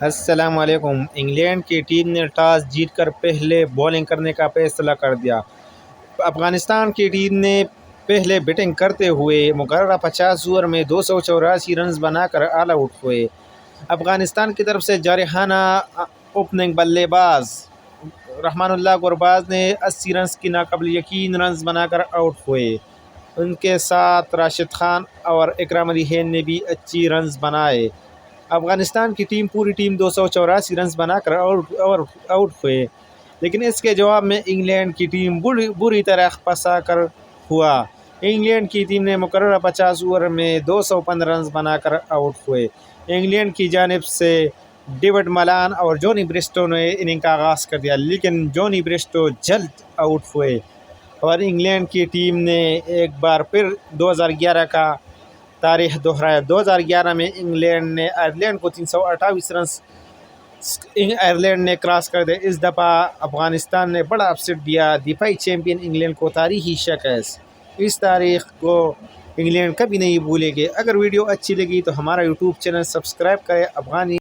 السلام علیکم۔ انگلینڈ کی ٹیم نے ٹاس جیت کر پہلے بولنگ کرنے کا فیصلہ کر دیا۔ افغانستان کی ٹیم نے پہلے بیٹنگ کرتے ہوئے مقررہ 50 اوور میں 284 رنز بنا کر آل آؤٹ ہوئے۔ افغانستان کی طرف سے جارحانہ اوپننگ بلے باز رحمان اللہ گرباز نے 80 رنز کی ناقابل یقین رنز بنا کر آؤٹ ہوئے۔ ان کے ساتھ راشد خان اور اکرم علی ہیل نے بھی 80 رنز بنائے۔ افغانستان کی پوری ٹیم 284 رنز بنا کر آؤٹ ہوئے، لیکن اس کے جواب میں انگلینڈ کی ٹیم بری طرح پھنسا کر ہوا۔ انگلینڈ کی ٹیم نے مقررہ 50 اوور میں 215 رنز بنا کر آؤٹ ہوئے۔ انگلینڈ کی جانب سے ڈیوڈ ملان اور جونی بریسٹو نے اننگ کا آغاز کر دیا، لیکن جونی بریسٹو جلد آؤٹ ہوئے اور انگلینڈ کی ٹیم نے ایک بار پھر 2011 کا تاریخ دہرایا۔ 2011 میں انگلینڈ نے آئرلینڈ کو 328 رنز آئرلینڈ نے کراس کر دیا۔ اس دفعہ افغانستان نے بڑا اپسیٹ دیا دفاعی چیمپئن انگلینڈ کو تاریخی شکست۔ اس تاریخ کو انگلینڈ کبھی نہیں بھولے گی۔ اگر ویڈیو اچھی لگی تو ہمارا یوٹیوب چینل سبسکرائب کریں۔ افغانی